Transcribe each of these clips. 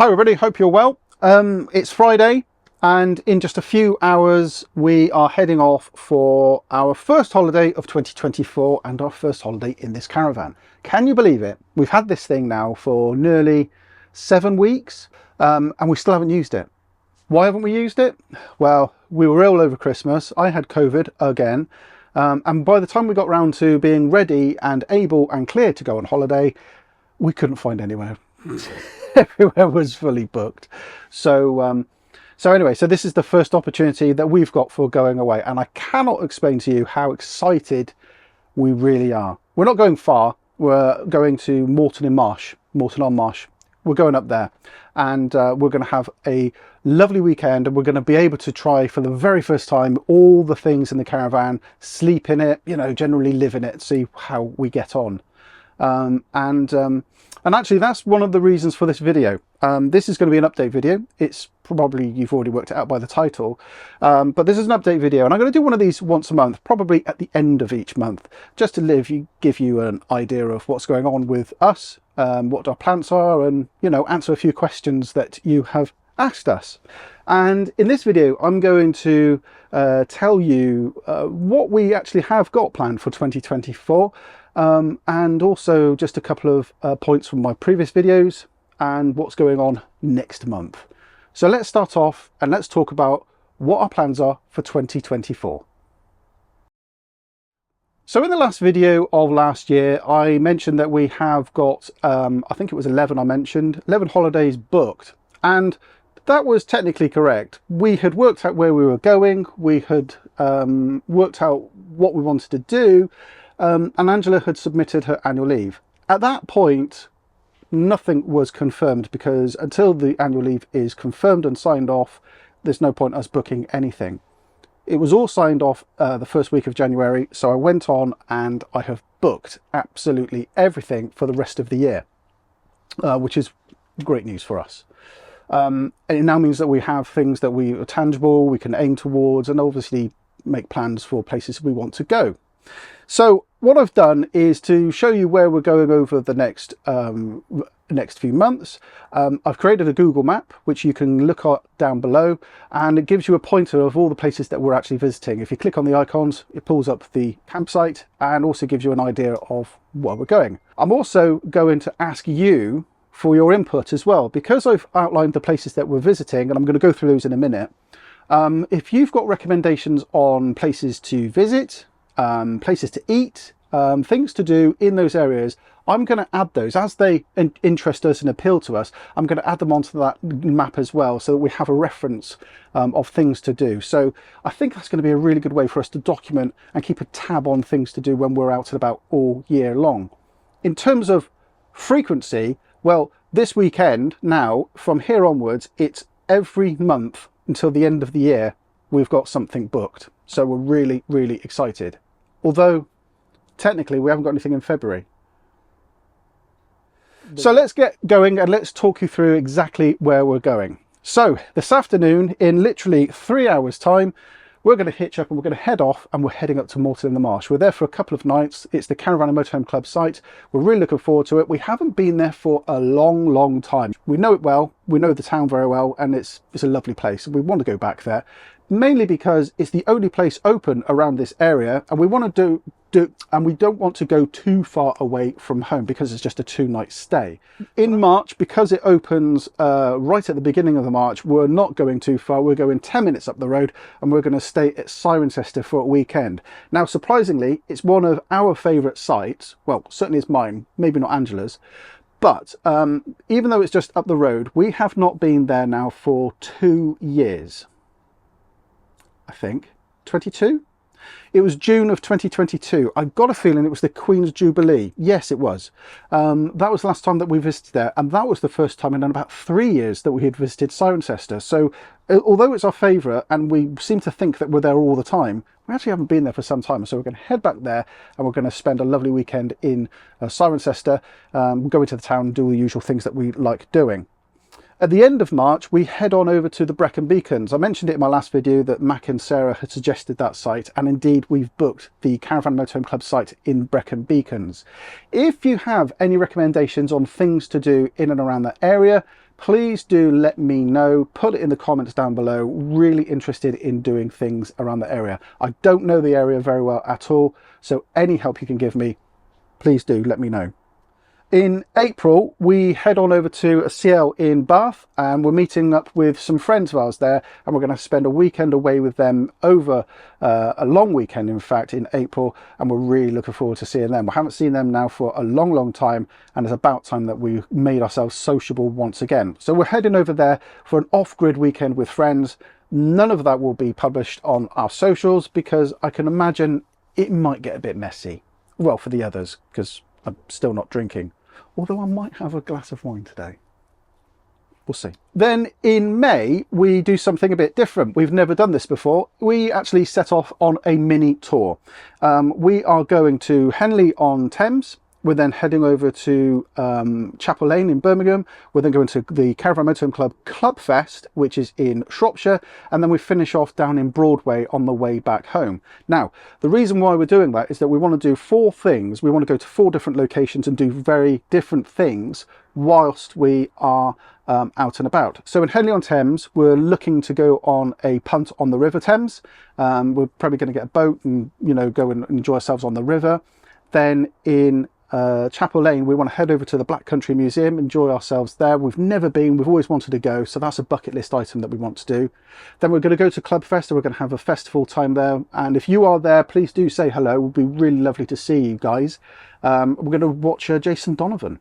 Hi everybody, hope you're well. It's Friday and in just a few hours we are heading off for our first holiday of 2024 and our first holiday in this caravan. Can you believe it? We've had this thing now for nearly 7 weeks and we still haven't used it. Why haven't we used it? Well, we were ill over Christmas. I had COVID again. And by the time we got round to being ready and able and clear to go on holiday, we couldn't find anywhere. Everywhere was fully booked. So anyway, so this is the first opportunity that we've got for going away, and I cannot explain to you how excited we really are. We're not going far. We're going to Morton-on-Marsh. We're going up there, and we're going to have a lovely weekend, and we're going to be able to try for the very first time all the things in the caravan, sleep in it, you know, generally live in it, see how we get on. And actually that's one of the reasons for this video. This is going to be an update video. It's probably, you've already worked it out by the title, but this is an update video, and I'm going to do one of these once a month, probably at the end of each month, just to give you an idea of what's going on with us, what our plans are, and, you know, answer a few questions that you have asked us. And in this video I'm going to tell you what we actually have got planned for 2024, and also just a couple of points from my previous videos and what's going on next month. So let's start off and let's talk about what our plans are for 2024. So in the last video of last year, I mentioned that we have got, I think it was 11 I mentioned, 11 holidays booked. And that was technically correct. We had worked out where we were going, we had worked out what we wanted to do, and Angela had submitted her annual leave. At that point, nothing was confirmed, because until the annual leave is confirmed and signed off, there's no point us booking anything. It was all signed off the first week of January, so I went on and I have booked absolutely everything for the rest of the year, which is great news for us. And it now means that we have things that we are tangible, we can aim towards, and obviously make plans for places we want to go. So what I've done is to show you where we're going over the next few months. I've created a Google map, which you can look at down below, and it gives you a pointer of all the places that we're actually visiting. If you click on the icons, it pulls up the campsite and also gives you an idea of where we're going. I'm also going to ask you for your input as well, because I've outlined the places that we're visiting, and I'm going to go through those in a minute. If you've got recommendations on places to visit, places to eat, things to do in those areas, I'm going to add those as they interest us and appeal to us. I'm going to add them onto that map as well, so that we have a reference of things to do. So I think that's going to be a really good way for us to document and keep a tab on things to do when we're out and about all year long. In terms of frequency, well, this weekend now, from here onwards, it's every month until the end of the year we've got something booked. So we're really, really excited. Although technically we haven't got anything in February. So let's get going and let's talk you through exactly where we're going. So this afternoon, in literally 3 hours time, we're going to hitch up and we're going to head off, and we're heading up to Morton-in-the-Marsh. We're there for a couple of nights. It's the Caravan and Motorhome Club site. We're really looking forward to it. We haven't been there for a long, long time. We know it well. We know the town very well, and it's a lovely place. We want to go back there, mainly because it's the only place open around this area, and we want to and we don't want to go too far away from home because it's just a 2-night stay. In March, because it opens right at the beginning of the March, we're not going too far. We're going 10 minutes up the road, and we're going to stay at Cirencester for a weekend. Now, surprisingly, it's one of our favourite sites. Well, certainly it's mine, maybe not Angela's. But even though it's just up the road, we have not been there now for 2 years. I think 22. It was June of 2022. I got a feeling it was the Queen's Jubilee. Yes, it was. That was the last time that we visited there, and that was the first time in about 3 years that we had visited Cirencester. So although it's our favourite and we seem to think that we're there all the time, we actually haven't been there for some time. So we're going to head back there and we're going to spend a lovely weekend in Cirencester, go into the town and do all the usual things that we like doing. At the end of March, we head on over to the Brecon Beacons. I mentioned it in my last video that Mac and Sarah had suggested that site, and indeed we've booked the Caravan Motorhome Club site in Brecon Beacons. If you have any recommendations on things to do in and around that area, please do let me know. Put it in the comments down below. Really interested in doing things around the area. I don't know the area very well at all, so any help you can give me, please do let me know. In April, we head on over to a CL in Bath, and we're meeting up with some friends of ours there, and we're going to spend a weekend away with them over a long weekend, in fact, in April, and we're really looking forward to seeing them. We haven't seen them now for a long time, and it's about time that we made ourselves sociable once again. So we're heading over there for an off-grid weekend with friends. None of that will be published on our socials because I can imagine it might get a bit messy. Well, for the others, because I'm still not drinking. Although I might have a glass of wine today. We'll see. Then in May, we do something a bit different. We've never done this before. We actually set off on a mini tour. We are going to Henley-on-Thames. We're then heading over to Chapel Lane in Birmingham. We're then going to the Caravan Motorhome Club Clubfest, which is in Shropshire. And then we finish off down in Broadway on the way back home. Now, the reason why we're doing that is that we want to do 4 things. We want to go to 4 different locations and do very different things whilst we are out and about. So in Henley-on-Thames, we're looking to go on a punt on the River Thames. We're probably going to get a boat and, you know, go and enjoy ourselves on the river. Then in Chapel Lane, we want to head over to the Black Country Museum, enjoy ourselves there. We've never been, we've always wanted to go, so that's a bucket list item that we want to do. Then we're going to go to Clubfest, and we're going to have a festival time there, and if you are there, please do say hello. It would be really lovely to see you guys. We're going to watch Jason Donovan.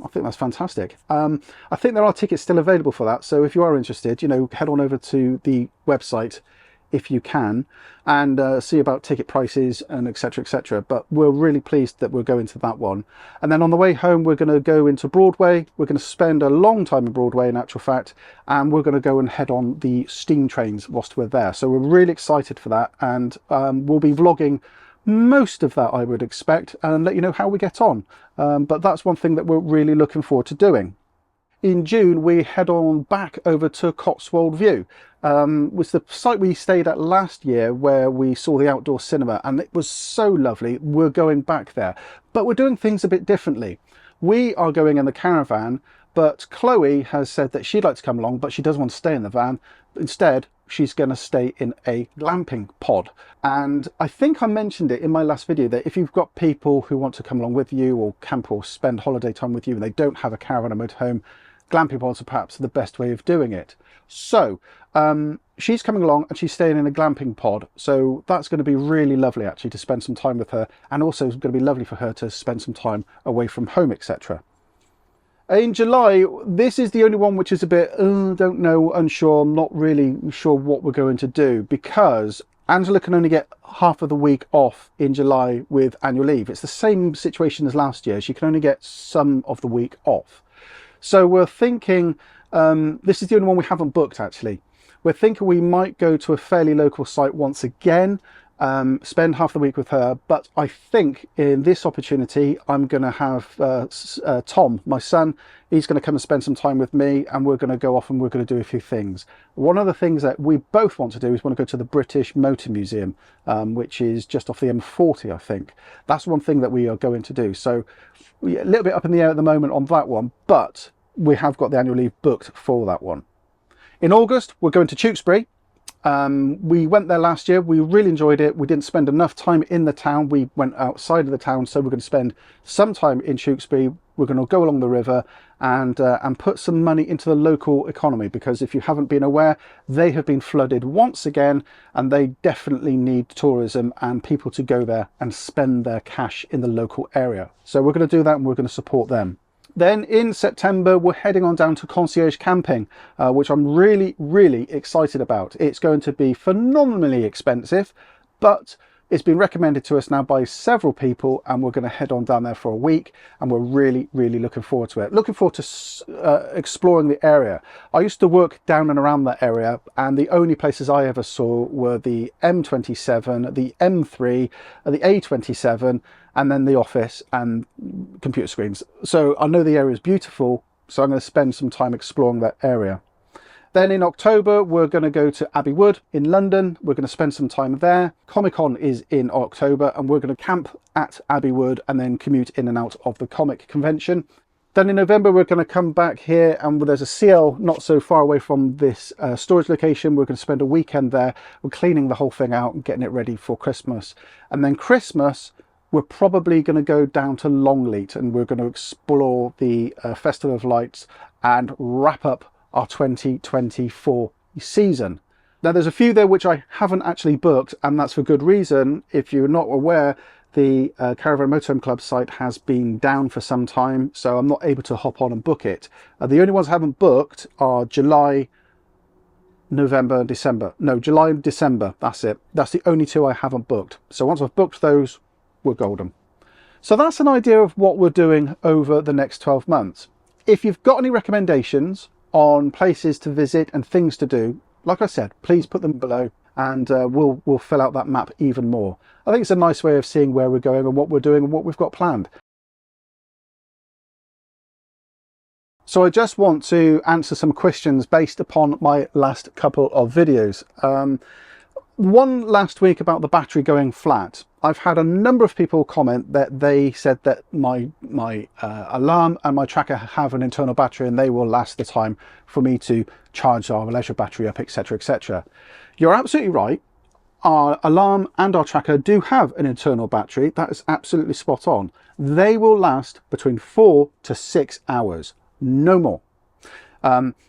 I think that's fantastic. I think there are tickets still available for that, so if you are interested, you know, head on over to the website if you can, and see about ticket prices and etc. But we're really pleased that we're going to that one. And then on the way home, we're going to go into Broadway. We're going to spend a long time in Broadway, in actual fact, and we're going to go and head on the steam trains whilst we're there. So we're really excited for that, and we'll be vlogging most of that, I would expect, and let you know how we get on. But that's one thing that we're really looking forward to doing. In June, we head on back over to Cotswold View. Was the site we stayed at last year where we saw the outdoor cinema, and it was so lovely. We're going back there, but we're doing things a bit differently. We are going in the caravan, but Chloe has said that she'd like to come along, but she doesn't want to stay in the van. Instead, she's going to stay in a glamping pod. And I think I mentioned it in my last video that if you've got people who want to come along with you or camp or spend holiday time with you and they don't have a caravan or motorhome, glamping pods are perhaps the best way of doing it. So she's coming along and she's staying in a glamping pod. So that's going to be really lovely actually to spend some time with her, and also it's going to be lovely for her to spend some time away from home, etc. In July, this is the only one which is a bit, don't know, unsure, I'm not really sure what we're going to do, because Angela can only get half of the week off in July with annual leave. It's the same situation as last year. She can only get some of the week off. So we're thinking, this is the only one we haven't booked actually. We're thinking we might go to a fairly local site once again, spend half the week with her, but I think in this opportunity I'm going to have Tom, my son. He's going to come and spend some time with me, and we're going to go off and we're going to do a few things. One of the things that we both want to do is want to go to the British Motor Museum, which is just off the M40, I think. That's one thing that we are going to do. So a little bit up in the air at the moment on that one, but we have got the annual leave booked for that one. In August, we're going to Tewkesbury. We went there last year. We really enjoyed it. We didn't spend enough time in the town. We went outside of the town, so we're going to spend some time in Tewkesbury. We're going to go along the river and put some money into the local economy, because if you haven't been aware, they have been flooded once again, and they definitely need tourism and people to go there and spend their cash in the local area. So we're going to do that, and we're going to support them. Then in September, we're heading on down to concierge camping, which I'm really excited about. It's going to be phenomenally expensive, but it's been recommended to us now by several people, and we're going to head on down there for a week, and we're really looking forward to it. Looking forward to exploring the area. I used to work down and around that area, and the only places I ever saw were the M27, the M3, the A27, and then the office and computer screens. So I know the area is beautiful, so I'm going to spend some time exploring that area. Then in October, we're going to go to Abbey Wood in London. We're going to spend some time there. Comic-Con is in October, and we're going to camp at Abbey Wood and then commute in and out of the comic convention. Then in November, we're going to come back here, and there's a CL not so far away from this storage location. We're going to spend a weekend there. We're cleaning the whole thing out and getting it ready for Christmas. And then Christmas, we're probably going to go down to Longleat, and we're going to explore the Festival of Lights and wrap up our 2024 season. Now, there's a few there which I haven't actually booked, and that's for good reason. If you're not aware, the Caravan Motorhome Club site has been down for some time, so I'm not able to hop on and book it. The only ones I haven't booked are July, November, December. No, July and December, that's it. That's the only two I haven't booked. So once I've booked those, we're golden. So that's an idea of what we're doing over the next 12 months. If you've got any recommendations on places to visit and things to do, like I said, please put them below, and we'll fill out that map even more. I think it's a nice way of seeing where we're going and what we're doing and what we've got planned. So I just want to answer some questions based upon my last couple of videos. One last week about the battery going flat. I've had a number of people comment that they said that my alarm and my tracker have an internal battery and they will last the time for me to charge our leisure battery up, etc, etc. You're absolutely right. Our alarm and our tracker do have an internal battery. That is absolutely spot on. They will last between 4 to 6 hours, no more.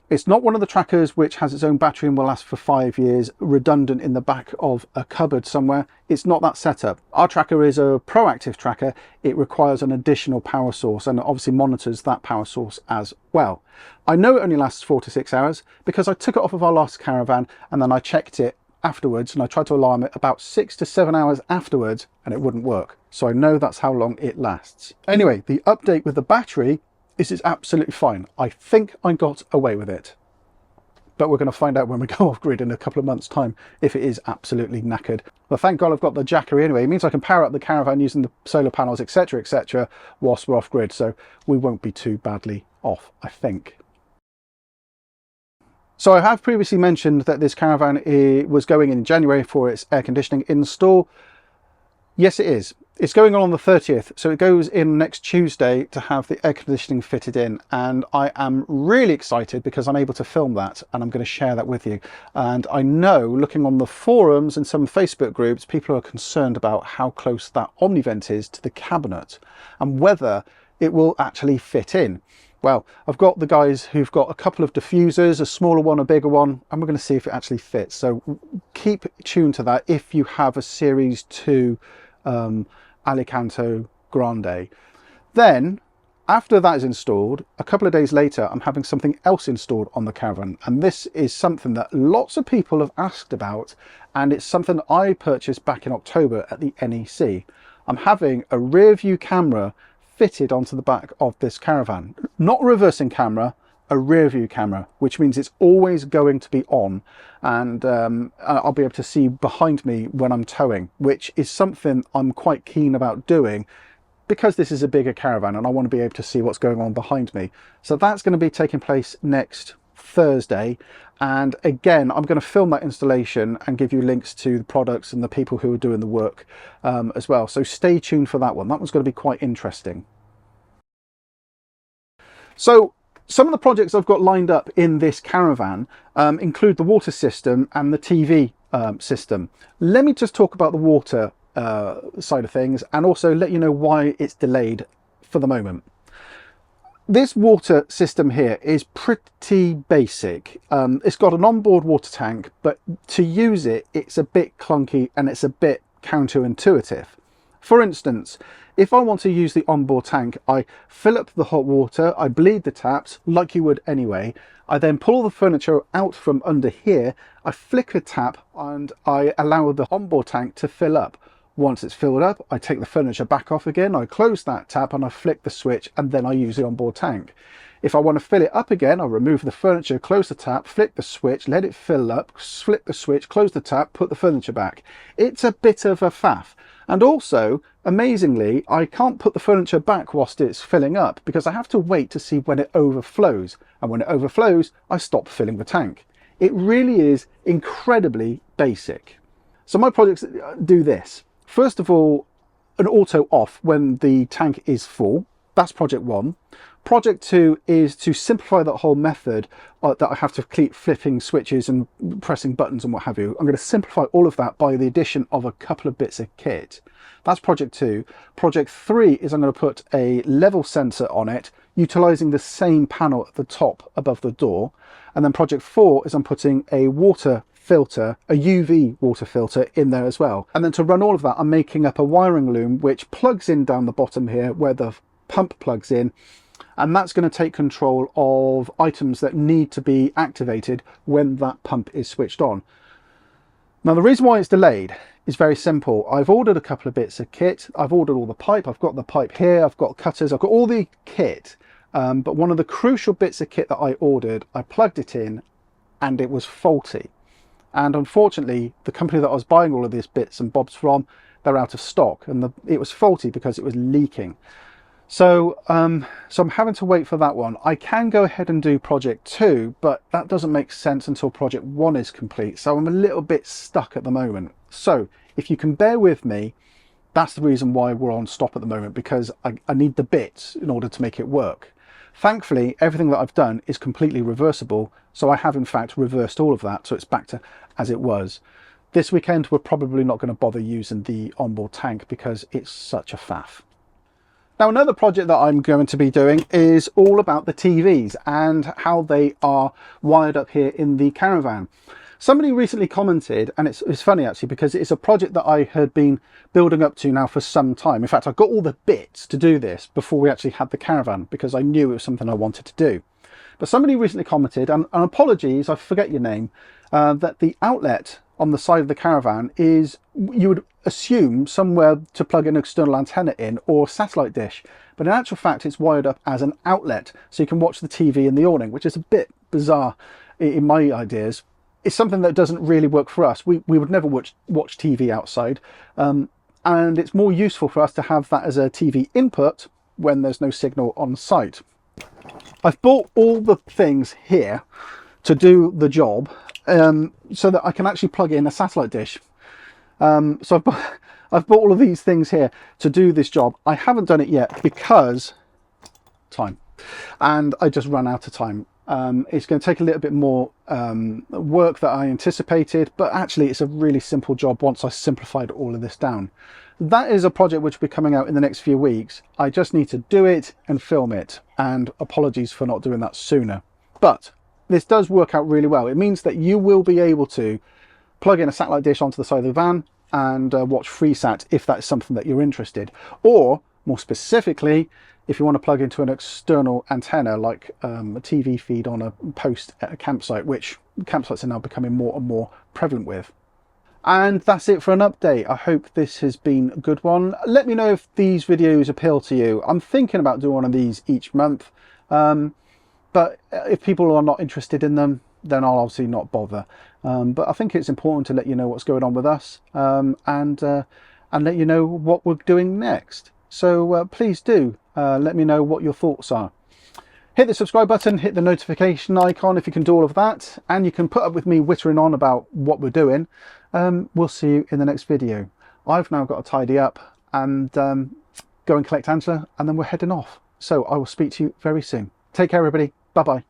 It's not one of the trackers which has its own battery and will last for 5 years, redundant in the back of a cupboard somewhere. It's not that setup. Our tracker is a proactive tracker. It requires an additional power source and obviously monitors that power source as well. I know it only lasts 4 to 6 hours because I took it off of our last Caravan and then I checked it afterwards, and I tried to alarm it about 6 to 7 hours afterwards and it wouldn't work. So I know that's how long it lasts. Anyway, the update with the battery is it's absolutely fine. I think I got away with it. But we're going to find out when we go off grid in a couple of months' time if it is absolutely knackered. Well, thank God I've got the Jackery anyway. It means I can power up the Caravan using the solar panels, etc, etc, whilst we're off grid. So we won't be too badly off, I think. So I have previously mentioned that this Caravan was going in January for its air conditioning install. Yes, it is. It's going on the 30th, so it goes in next Tuesday to have the air conditioning fitted in, and I am really excited because I'm able to film that and I'm going to share that with you. And I know, looking on the forums and some Facebook groups, people are concerned about how close that Omnivent is to the cabinet and whether it will actually fit in. Well, I've got the guys who've got a couple of diffusers, a smaller one, a bigger one, and we're going to see if it actually fits. So keep tuned to that if you have a Series 2 Alicanto Grande. Then, after that is installed, a couple of days later, I'm having something else installed on the Caravan. And this is something that lots of people have asked about, and it's something I purchased back in October at the NEC. I'm having a rear view camera fitted onto the back of this Caravan. Not a reversing camera, a rear view camera, which means it's always going to be on, and I'll be able to see behind me when I'm towing, which is something I'm quite keen about doing because this is a bigger Caravan and I want to be able to see what's going on behind me. So that's going to be taking place next Thursday, and again I'm going to film that installation and give you links to the products and the people who are doing the work as well. So stay tuned for that one. That one's going to be quite interesting. So some of the projects I've got lined up in this Caravan include the water system and the TV system. Let me just talk about the water side of things and also let you know why it's delayed for the moment. This water system here is pretty basic. It's got an onboard water tank, but to use it, it's a bit clunky and it's a bit counterintuitive. For instance, if I want to use the onboard tank, I fill up the hot water, I bleed the taps like you would anyway. I then pull the furniture out from under here, I flick a tap and I allow the onboard tank to fill up. Once it's filled up, I take the furniture back off again, I close that tap and I flick the switch, and then I use the onboard tank. If I want to fill it up again, I'll remove the furniture, close the tap, flick the switch, let it fill up, flip the switch, close the tap, put the furniture back. It's a bit of a faff. And also, amazingly, I can't put the furniture back whilst it's filling up because I have to wait to see when it overflows. And when it overflows, I stop filling the tank. It really is incredibly basic. So my projects do this. First of all, an auto off when the tank is full. That's project one. Project 2 is to simplify that whole method that I have to keep flipping switches and pressing buttons and what have you. I'm going to simplify all of that by the addition of a couple of bits of kit. That's Project 2. Project 3 is I'm going to put a level sensor on it, utilising the same panel at the top above the door. And then Project 4 is I'm putting a water filter, a UV water filter in there as well. And then to run all of that, I'm making up a wiring loom which plugs in down the bottom here where the pump plugs in. And that's going to take control of items that need to be activated when that pump is switched on. Now, the reason why it's delayed is very simple. I've ordered a couple of bits of kit. I've ordered all the pipe. I've got the pipe here. I've got cutters. I've got all the kit. But one of the crucial bits of kit that I ordered, I plugged it in and it was faulty. And unfortunately, the company that I was buying all of these bits and bobs from, they're out of stock. And it was faulty because it was leaking. So I'm having to wait for that one. I can go ahead and do Project 2, but that doesn't make sense until Project 1 is complete. So I'm a little bit stuck at the moment. So if you can bear with me, that's the reason why we're on stop at the moment, because I need the bits in order to make it work. Thankfully, everything that I've done is completely reversible. So I have in fact reversed all of that. So it's back to as it was. This weekend, we're probably not going to bother using the onboard tank because it's such a faff. Now, another project that I'm going to be doing is all about the TVs and how they are wired up here in the Caravan. Somebody recently commented, and it's funny actually, because it's a project that I had been building up to now for some time. In fact, I got all the bits to do this before we actually had the Caravan because I knew it was something I wanted to do. But somebody recently commented, and apologies, I forget your name, that the outlet on the side of the Caravan is, you would assume, somewhere to plug an external antenna in or satellite dish, but in actual fact it's wired up as an outlet so you can watch the TV in the awning, which is a bit bizarre in my ideas. It's something that doesn't really work for us. We would never watch TV outside, and it's more useful for us to have that as a TV input when there's no signal on site. I've bought all the things here to do the job, so that I can actually plug in a satellite dish. So I've bought all of these things here to do this job. I haven't done it yet because time, and I just run out of time. It's going to take a little bit more work than I anticipated, but actually it's a really simple job once I simplified all of this down. That is a project which will be coming out in the next few weeks. I just need to do it and film it, and apologies for not doing that sooner. But this does work out really well. It means that you will be able to plug in a satellite dish onto the side of the van and watch FreeSat if that's something that you're interested. Or more specifically, if you want to plug into an external antenna like a TV feed on a post at a campsite, which campsites are now becoming more and more prevalent with. And that's it for an update. I hope this has been a good one. Let me know if these videos appeal to you. I'm thinking about doing one of these each month. But if people are not interested in them, then I'll obviously not bother. But I think it's important to let you know what's going on with us, and let you know what we're doing next. So please do let me know what your thoughts are. Hit the subscribe button, hit the notification icon if you can do all of that, and you can put up with me whittering on about what we're doing. We'll see you in the next video. I've now got to tidy up and go and collect Angela, and then we're heading off. So I will speak to you very soon. Take care, everybody. Bye-bye.